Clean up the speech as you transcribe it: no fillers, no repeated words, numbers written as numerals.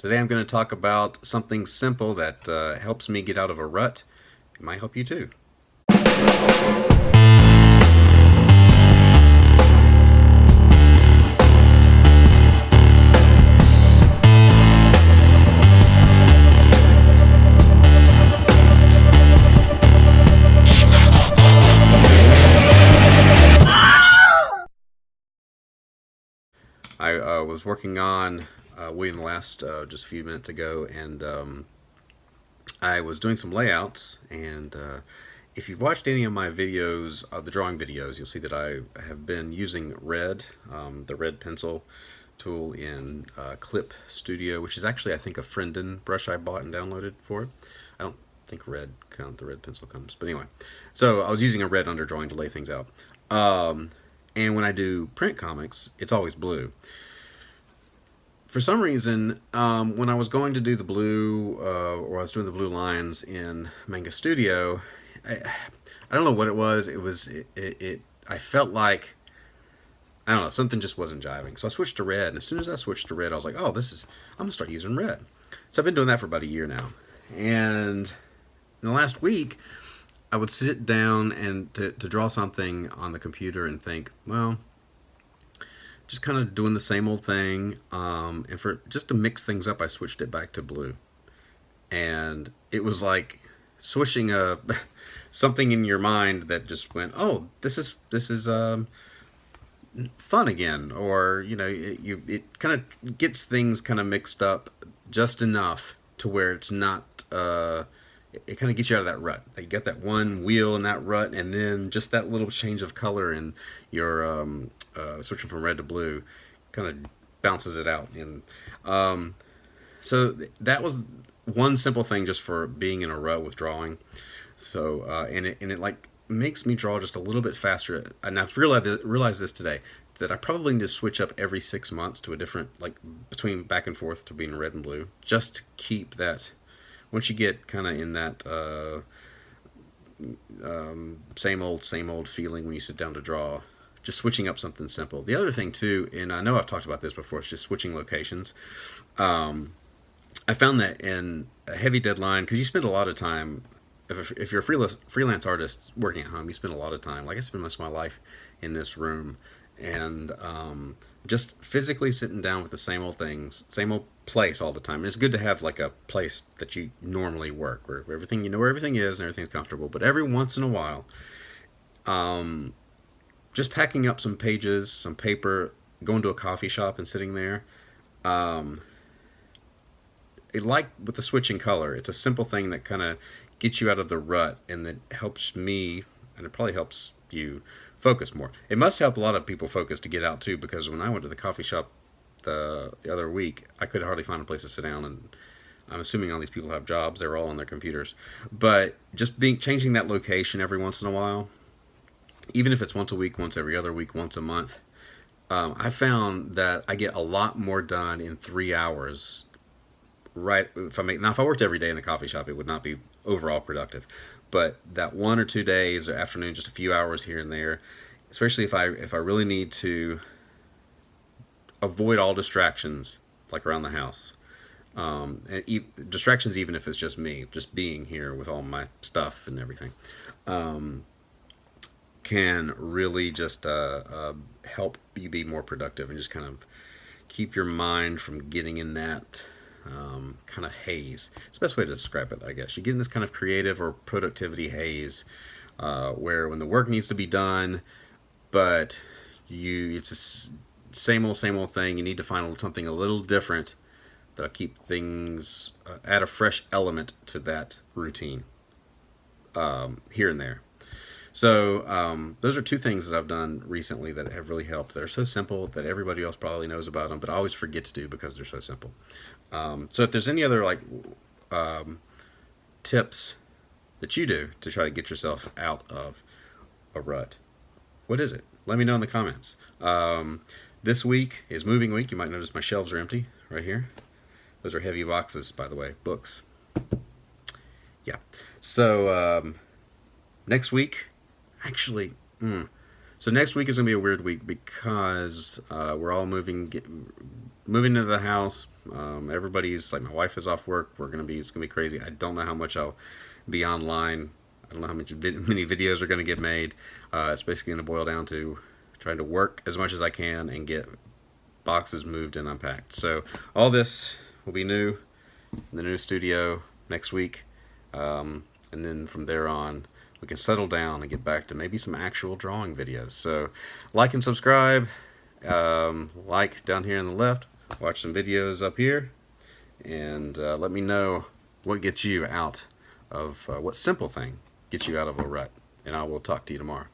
Today I'm going to talk about something simple that helps me get out of a rut. It might help you too. I was working on William the Last just a few minutes ago, and I was doing some layouts. And if you've watched any of my videos, the drawing videos, you'll see that I have been using red, the red pencil tool in Clip Studio, which is actually, I think, a Friendin brush I bought and downloaded for it. I don't think the red pencil comes, but anyway. So I was using a red underdrawing to lay things out. And when I do print comics, it's always blue. For some reason, when I was going to do the blue, or I was doing the blue lines in Manga Studio, I don't know what it was. I felt like, I don't know, something just wasn't jiving. So I switched to red, and as soon as I switched to red, I was like, oh, I'm gonna start using red. So I've been doing that for about a year now. And in the last week, I would sit down and to draw something on the computer and think, well, just kind of doing the same old thing. And for just to mix things up, I switched it back to blue. And it was like switching something in your mind that just went, oh, this is fun again, or it kind of gets things kind of mixed up just enough to where it's not. It kind of gets you out of that rut. You get that one wheel in that rut, and then just that little change of color in your switching from red to blue kind of bounces it out. And so that was one simple thing just for being in a rut with drawing. So and it like makes me draw just a little bit faster. And I've realized this today, that I probably need to switch up every 6 months to a different, like between back and forth to being red and blue, just to keep that. Once you get kind of in that same old feeling when you sit down to draw, just switching up something simple. The other thing too, and I know I've talked about this before, it's just switching locations. I found that in a heavy deadline, because you spend a lot of time, if you're a freelance artist working at home, you spend a lot of time, like I spend most of my life in this room, and just physically sitting down with the same old things, same old place all the time. And it's good to have like a place that you normally work, where everything, you know where everything is and everything's comfortable. But every once in a while, just packing up some pages, some paper, going to a coffee shop and sitting there. Like with the switching color, it's a simple thing that kind of gets you out of the rut, and that helps me, and it probably helps you focus more. It must help a lot of people focus to get out too, because when I went to the coffee shop the other week, I could hardly find a place to sit down, and I'm assuming all these people have jobs. They're all on their computers. But just changing that location every once in a while, even if it's once a week, once every other week, once a month, I found that I get a lot more done in 3 hours. Right, if I worked every day in the coffee shop, it would not be overall productive. But that 1 or 2 days or afternoon, just a few hours here and there, especially if I really need to avoid all distractions, like around the house, distractions, even if it's just me, just being here with all my stuff and everything, can really just help you be more productive, and just kind of keep your mind from getting in that kind of haze. It's the best way to describe it, I guess. You get in this kind of creative or productivity haze, where when the work needs to be done, but it's a same old thing. You need to find something a little different that'll keep things, add a fresh element to that routine, here and there. So those are two things that I've done recently that have really helped. They're so simple that everybody else probably knows about them, but I always forget to do because they're so simple. So if there's any other tips that you do to try to get yourself out of a rut, what is it? Let me know in the comments. This week is moving week. You might notice my shelves are empty right here. Those are heavy boxes, by the way, books. Yeah. So next week, actually, So next week is gonna be a weird week because we're all moving into the house. Everybody's like, my wife is off work. It's gonna be crazy. I don't know how much I'll be online. I don't know how many videos are gonna get made. It's basically gonna boil down to trying to work as much as I can and get boxes moved and unpacked. So all this will be new in the new studio next week, and then from there on we can settle down and get back to maybe some actual drawing videos. So like and subscribe, like down here on the left, watch some videos up here, and let me know what gets you out of what simple thing gets you out of a rut, and I will talk to you tomorrow.